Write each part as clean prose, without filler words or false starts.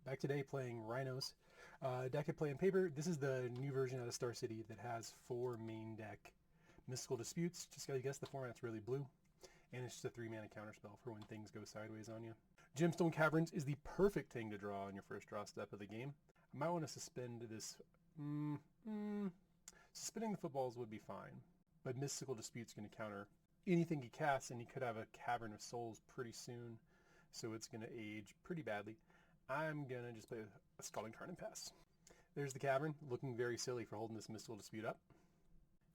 Back today playing Rhinos. Deck I play in paper. This is the new version out of Star City that has 4 main deck Mystical Disputes. Just gotta guess the format's really blue. And it's just a 3-mana counterspell for when things go sideways on you. Gemstone Caverns is the perfect thing to draw on your first draw step of the game. I might want to suspend this. Suspending the footballs would be fine. But Mystical Dispute's going to counter anything he casts, and he could have a Cavern of Souls pretty soon. So it's going to age pretty badly. I'm going to just play a Scalding Tarn and pass. There's the Cavern, looking very silly for holding this Mystical Dispute up.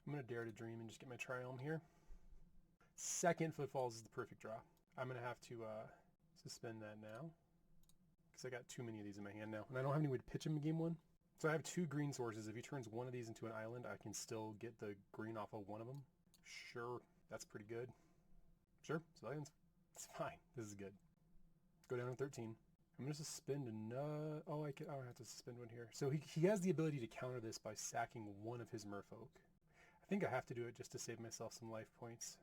I'm going to Dare to Dream and just get my Triome here. Second Footfalls is the perfect draw. I'm going to have to suspend that now because I got too many of these in my hand now. And I don't have any way to pitch him in game 1. So I have 2 green sources. If he turns one of these into an island, I can still get the green off of one of them. Sure, that's pretty good. Sure, Civilians, it's fine. This is good. Go down to 13. I'm going to suspend another... Oh, I have to suspend one here. So he has the ability to counter this by sacking one of his merfolk. I think I have to do it just to save myself some life points.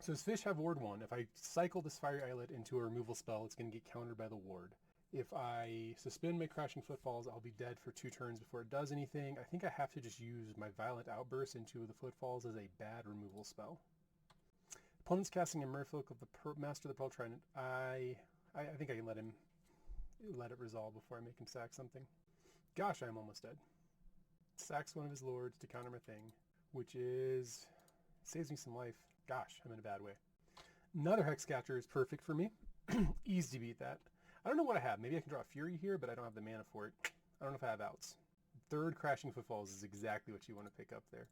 So his fish have ward 1. If I cycle this Fiery Islet into a removal spell, it's going to get countered by the ward. If I suspend my Crashing Footfalls, I'll be dead for 2 turns before it does anything. I think I have to just use my Violent Outburst into the Footfalls as a bad removal spell. Opponent's casting a Merfolk of the Master of the Pearl Trident. I think I can let it resolve before I make him sack something. Gosh, I'm almost dead. Sacks one of his lords to counter my thing, which is... saves me some life. Gosh, I'm in a bad way. Another Hexcatcher is perfect for me. Easy to beat that. I don't know what I have. Maybe I can draw a Fury here, but I don't have the mana for it. I don't know if I have outs. Third Crashing Footfalls is exactly what you want to pick up there.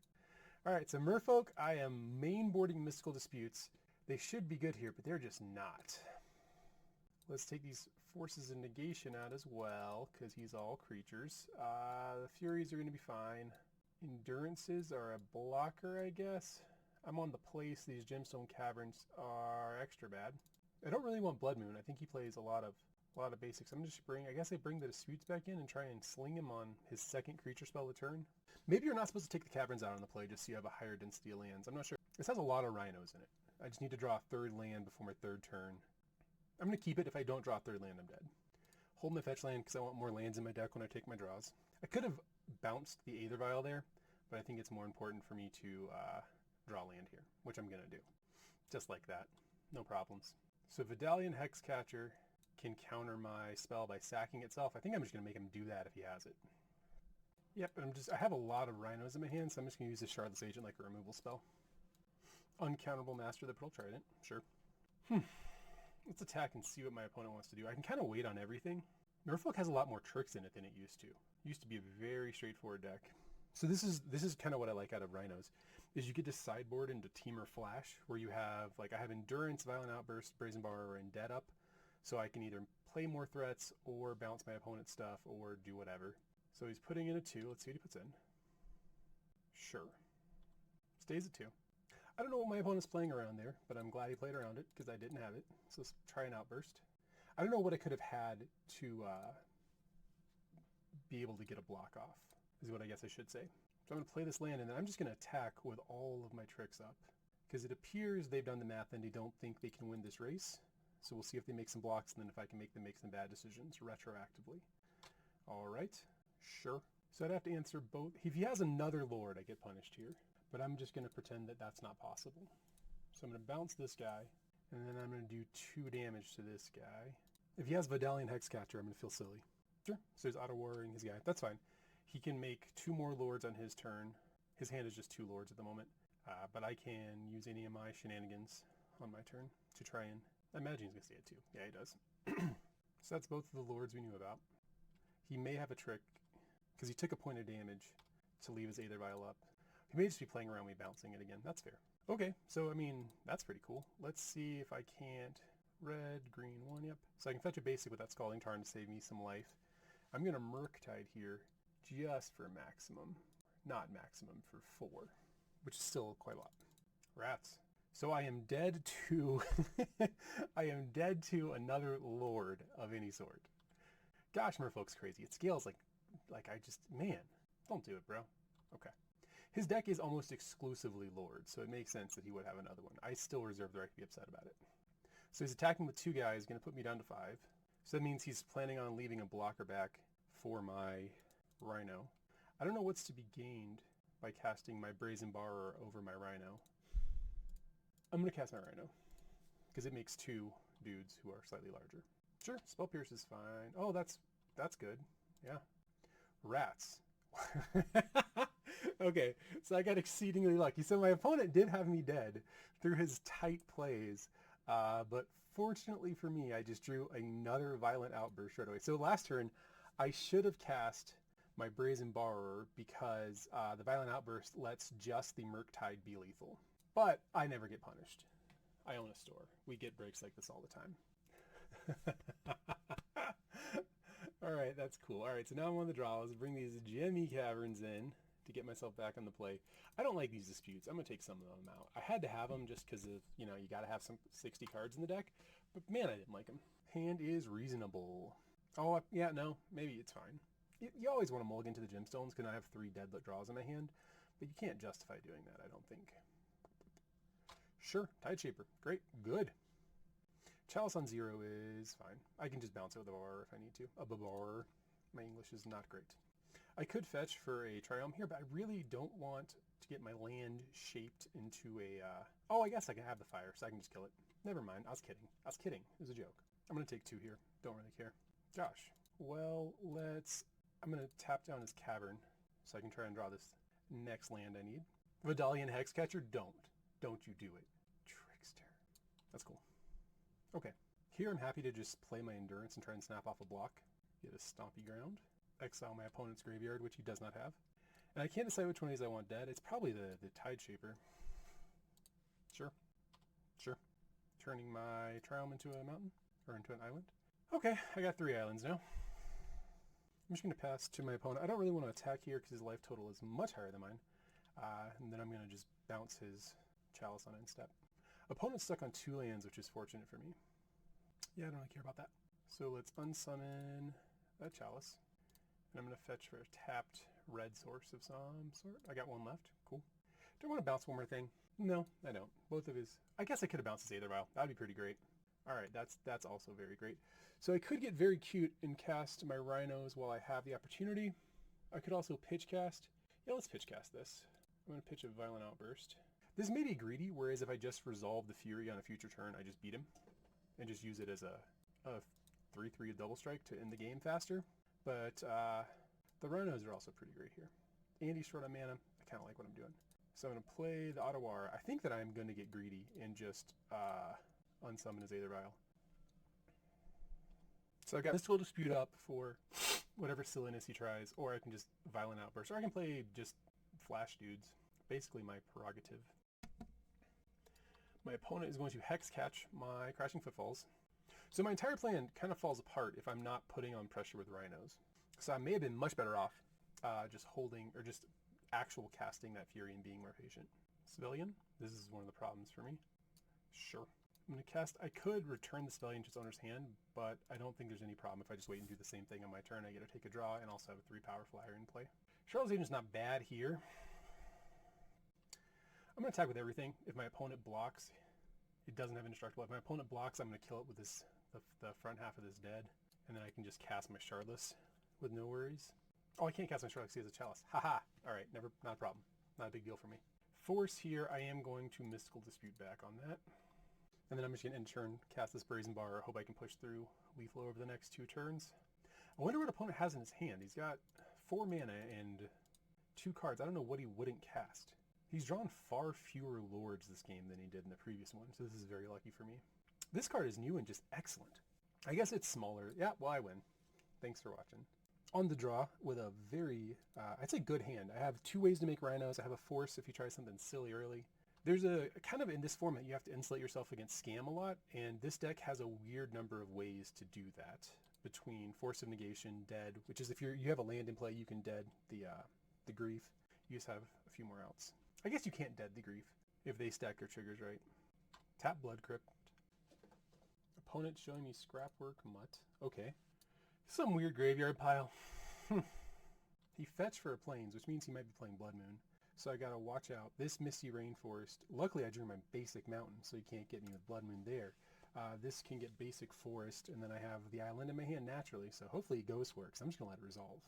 All right, so Merfolk, I am mainboarding Mystical Disputes. They should be good here, but they're just not. Let's take these Forces of Negation out as well, because he's all creatures. The Furies are going to be fine. Endurances are a blocker, I guess. I'm on the place. These Gemstone Caverns are extra bad. I don't really want Blood Moon. I think he plays a lot of basics. I'm just I guess I bring the Disputes back in and try and sling him on his second creature spell of the turn. Maybe you're not supposed to take the Caverns out on the play just so you have a higher density of lands. I'm not sure. This has a lot of Rhinos in it. I just need to draw a 3rd land before my 3rd turn. I'm going to keep it. If I don't draw a 3rd land, I'm dead. Hold my fetch land because I want more lands in my deck when I take my draws. I could have bounced the Aether Vial there, but I think it's more important for me to draw land here, which I'm going to do. Just like that. No problems. So Vidalian Hexcatcher can counter my spell by sacking itself. I think I'm just going to make him do that if he has it. Yep, I have a lot of Rhinos in my hand, so I'm just going to use the Shardless Agent like a removal spell. Uncounterable Master of the Pearl Trident, sure. Let's attack and see what my opponent wants to do. I can kind of wait on everything. Merfolk has a lot more tricks in it than it used to. It used to be a very straightforward deck. So this is kind of what I like out of Rhinos, is you get to sideboard into Teamer Flash, where you have, like, I have Endurance, Violent Outburst, Brazen Borrower, and Dead up, so I can either play more threats or bounce my opponent's stuff or do whatever. So he's putting in a 2. Let's see what he puts in. Sure. Stays at 2. I don't know what my opponent's playing around there, but I'm glad he played around it because I didn't have it. So let's try an Outburst. I don't know what I could have had to be able to get a block off, is what I guess I should say. So I'm going to play this land, and then I'm just going to attack with all of my tricks up. Because it appears they've done the math and they don't think they can win this race. So we'll see if they make some blocks, and then if I can make them make some bad decisions retroactively. All right. Sure. So I'd have to answer both. If he has another Lord, I get punished here. But I'm just going to pretend that that's not possible. So I'm going to bounce this guy, and then I'm going to do 2 damage to this guy. If he has Vidalian Hexcatcher, I'm going to feel silly. Sure. So he's auto-warring his guy. That's fine. He can make 2 more Lords on his turn. His hand is just 2 Lords at the moment. But I can use any of my shenanigans on my turn to try and... I imagine he's going to stay at 2. Yeah, he does. So that's both of the Lords we knew about. He may have a trick, because he took a point of damage to leave his Aether Vial up. He may just be playing around me bouncing it again. That's fair. Okay, so I mean, that's pretty cool. Let's see if I can't... Red, green, 1, yep. So I can fetch a basic with that Scalding Tarn to save me some life. I'm going to Murktide here just for maximum. Not maximum, for 4, which is still quite a lot. Rats. So I am dead to... I am dead to another Lord of any sort. Gosh, Merfolk's crazy. It scales like I just... Man, don't do it, bro. Okay. His deck is almost exclusively Lords, so it makes sense that he would have another one. I still reserve the right to be upset about it. So he's attacking with 2 guys, going to put me down to 5. So that means he's planning on leaving a blocker back for my Rhino. I don't know what's to be gained by casting my Brazen Borrower over my Rhino. I'm going to cast my Rhino, because it makes 2 dudes who are slightly larger. Sure, Spell Pierce is fine. Oh, that's good. Yeah. Rats. Okay, so I got exceedingly lucky. So my opponent did have me dead through his tight plays, but fortunately for me, I just drew another Violent Outburst right away. So last turn, I should have cast my Brazen Borrower because the Violent Outburst lets just the Murktide be lethal. But I never get punished. I own a store. We get breaks like this all the time. All right, that's cool. All right, so now I'm on the draw. Let's bring these Gemmy Caverns in to get myself back on the play. I don't like these disputes. I'm going to take some of them out. I had to have them just because of, you got to have some 60 cards in the deck. But man, I didn't like them. Hand is reasonable. Oh, yeah, no, maybe it's fine. You always want to mulligan to the gemstones because I have 3 dead draws in my hand. But you can't justify doing that, I don't think. Sure, Tide Shaper. Great, good. Chalice on 0 is fine. I can just bounce it with a bar if I need to. A bar. My English is not great. I could fetch for a Triome here, but I really don't want to get my land shaped into a... Oh, I guess I can have the fire, so I can just kill it. Never mind. I was kidding. It was a joke. I'm going to take 2 here. Don't really care. Gosh. Well, I'm going to tap down his Cavern so I can try and draw this next land I need. Vidalian Hexcatcher, don't. Don't you do it. Trickster. That's cool. Okay. Here I'm happy to just play my Endurance and try and snap off a block. Get a Stompy Ground. Exile my opponent's graveyard, which he does not have. And I can't decide which one of these I want dead. It's probably the Tide Shaper. Sure. Turning my Triome into a mountain? Or into an island? Okay, I got 3 islands now. I'm just going to pass to my opponent. I don't really want to attack here because his life total is much higher than mine. And then I'm going to just bounce his Chalice on end step. Opponent's stuck on 2 lands, which is fortunate for me. Yeah, I don't really care about that. So let's unsummon that Chalice. And I'm going to fetch for a tapped red source of some sort. I got 1 left. Cool. Do I want to bounce one more thing? No, I don't. Both of his... I guess I could have bounced his Aether Vial. That would be pretty great. All right, that's also very great. So I could get very cute and cast my Rhinos while I have the opportunity. I could also pitch cast. Yeah, let's pitch cast this. I'm going to pitch a Violent Outburst. This may be greedy, whereas if I just resolve the Fury on a future turn, I just beat him and just use it as a 3/3 double strike to end the game faster. But the Rhinos are also pretty great here. And he's short on mana. I kind of like what I'm doing. So I'm going to play the Ottawa. I think that I'm going to get greedy and just unsummon his Aether Vial. So I've got Mystical Dispute up for whatever silliness he tries, or I can just Violent Outburst, or I can play just Flash dudes. Basically my prerogative. My opponent is going to Hex Catch my Crashing Footfalls. So my entire plan kind of falls apart if I'm not putting on pressure with Rhinos. So I may have been much better off just holding, or just actual casting that Fury and being more patient. Civilian, this is one of the problems for me. Sure. I'm going to cast, I could return the Civilian to its owner's hand, but I don't think there's any problem if I just wait and do the same thing on my turn. I get to take a draw and also have a 3 power flyer in play. Charlotte's Agent's not bad here. I'm going to attack with everything. If my opponent blocks, it doesn't have indestructible. If my opponent blocks, I'm going to kill it with this the front half of this dead, and then I can just cast my Shardless with no worries. Oh, I can't cast my Shardless because he has a Chalice. Haha! Alright, not a problem. Not a big deal for me. Force here, I am going to Mystical Dispute back on that. And then I'm just going to in turn cast this Brazen Bar. I hope I can push through lethal over the next 2 turns. I wonder what opponent has in his hand. He's got 4 mana and 2 cards. I don't know what he wouldn't cast. He's drawn far fewer Lords this game than he did in the previous one, so this is very lucky for me. This card is new and just excellent. I guess it's smaller. Yeah, well, I win. Thanks for watching. On the draw with a very, I'd say good hand. I have 2 ways to make Rhinos. I have a Force if you try something silly early. There's a kind of, in this format, you have to insulate yourself against Scam a lot, and this deck has a weird number of ways to do that. Between Force of Negation, Dead, which is if you have a land in play, you can Dead the Grief. You just have a few more outs. I guess you can't Dead the Grief if they stack your triggers right. Tap Blood Crypt. Opponent showing me Scrapwork Mutt. Okay. Some weird graveyard pile. He fetched for a Plains, which means he might be playing Blood Moon. So I gotta watch out. This Misty Rainforest. Luckily I drew my basic mountain, so you can't get me with Blood Moon there. This can get basic forest, and then I have the island in my hand naturally, so hopefully Ghost works. I'm just going to let it resolve.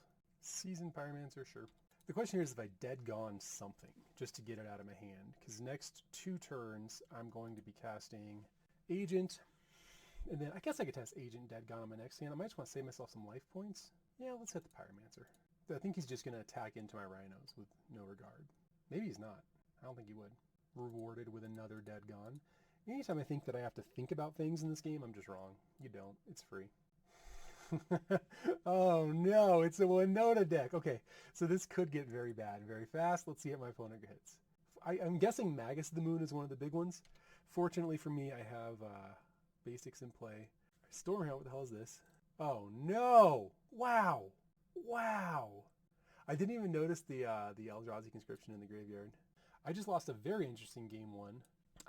Seasoned Pyromancer, sure. The question here is if I dead gone something, just to get it out of my hand, because next 2 turns, I'm going to be casting Agent, and then I guess I could test Agent dead gone on my next hand. I might just want to save myself some life points. Yeah, let's hit the Pyromancer. I think he's just going to attack into my rhinos with no regard. Maybe he's not. I don't think he would. Rewarded with another dead gone. Anytime I think that I have to think about things in this game, I'm just wrong. You don't. It's free. Oh no, it's a Winota deck. Okay, so this could get very bad very fast. Let's see if my opponent hits. I'm guessing Magus of the Moon is one of the big ones. Fortunately for me, I have basics in play. Stormhound, what the hell is this? Oh no! Wow! Wow! I didn't even notice the Eldrazi conscription in the graveyard. I just lost a very interesting game 1.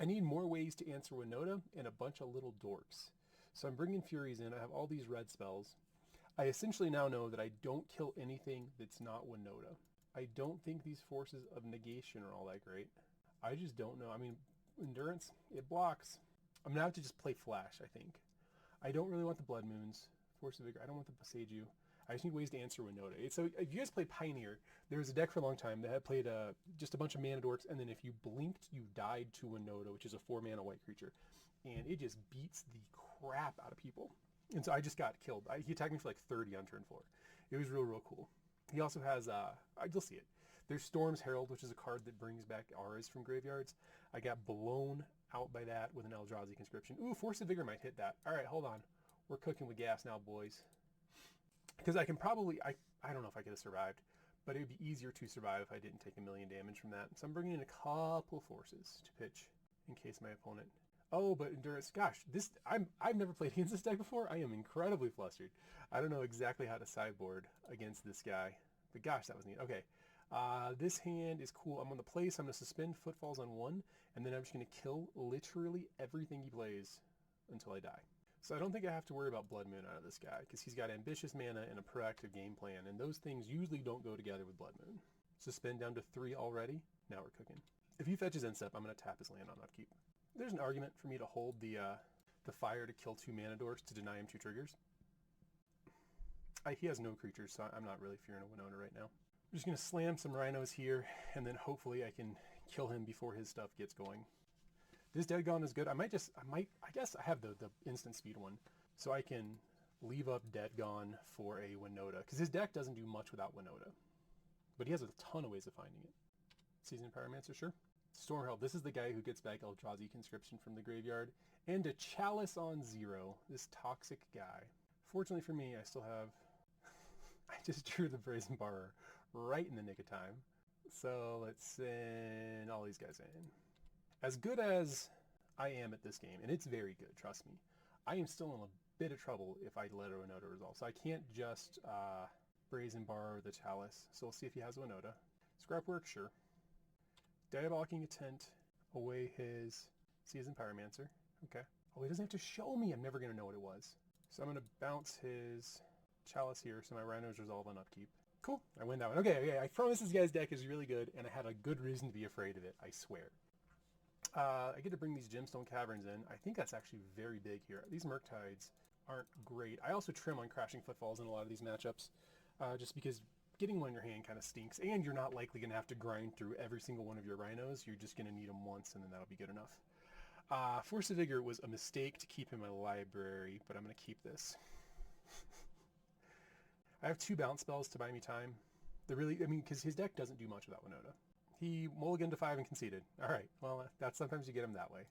I need more ways to answer Winota and a bunch of little dorks. So I'm bringing Furies in. I have all these red spells. I essentially now know that I don't kill anything that's not Winota. I don't think these forces of negation are all that great. I just don't know. I mean, Endurance, it blocks. I'm going to have to just play Flash, I think. I don't really want the Blood Moons. Force of Vigor, I don't want the Boseiju. I just need ways to answer Winota. So if you guys play Pioneer, there was a deck for a long time that had played just a bunch of mana dorks, and then if you blinked, you died to Winota, which is a 4-mana white creature. And it just beats the crap out of people. And so I just got killed. He attacked me for like 30 on turn 4. It was real cool. He also has, you'll see it. There's Storm's Herald, which is a card that brings back auras from graveyards. I got blown out by that with an Eldrazi conscription. Ooh, Force of Vigor might hit that. All right, hold on. We're cooking with gas now, boys. Because I can probably, I don't know if I could have survived, but it would be easier to survive if I didn't take 1,000,000 damage from that. So I'm bringing in a couple forces to pitch in case my opponent. Oh, but Endurance, gosh, I've never played against this deck before. I am incredibly flustered. I don't know exactly how to sideboard against this guy, but gosh, that was neat. Okay, this hand is cool. I'm on the place. I'm going to suspend Footfalls on 1, and then I'm just going to kill literally everything he plays until I die. So I don't think I have to worry about Blood Moon out of this guy, because he's got ambitious mana and a proactive game plan, and those things usually don't go together with Blood Moon. Suspend down to 3 already. Now we're cooking. If he fetches Instep, I'm going to tap his land on upkeep. There's an argument for me to hold the fire to kill 2 mana dorks to deny him 2 triggers. He has no creatures, so I'm not really fearing a Winota right now. I'm just going to slam some rhinos here, and then hopefully I can kill him before his stuff gets going. This Dead Gone is good. I guess I have the instant speed one, so I can leave up Dead Gone for a Winota, because his deck doesn't do much without Winota, but he has a ton of ways of finding it. Seasoned Pyromancer, sure. Stormherald, this is the guy who gets back Eldrazi conscription from the graveyard, and a Chalice on 0, this toxic guy. Fortunately for me, I still have, I just drew the Brazen Borrower right in the nick of time. So let's send all these guys in. As good as I am at this game, and it's very good, trust me, I am still in a bit of trouble if I let a Winota resolve. So I can't just Brazen Borrower the Chalice. So we'll see if he has a Winota. Scrapwork, sure. Diabolicking Intent away his Seasoned Pyromancer. Okay. Oh, he doesn't have to show me. I'm never going to know what it was. So I'm going to bounce his Chalice here so my Rhinos resolve on upkeep. Cool. I win that one. Okay. I promise this guy's deck is really good, and I had a good reason to be afraid of it. I swear. I get to bring these Gemstone Caverns in. I think that's actually very big here. These Murktides aren't great. I also trim on Crashing Footfalls in a lot of these matchups, just because getting one in your hand kind of stinks, and you're not likely going to have to grind through every single one of your Rhinos. You're just going to need them once, and then that'll be good enough. Force of Vigor was a mistake to keep in my library, but I'm going to keep this. I have 2 bounce spells to buy me time. Because his deck doesn't do much without Winota. He mulliganed to 5 and conceded. All right, well, that's sometimes you get him that way.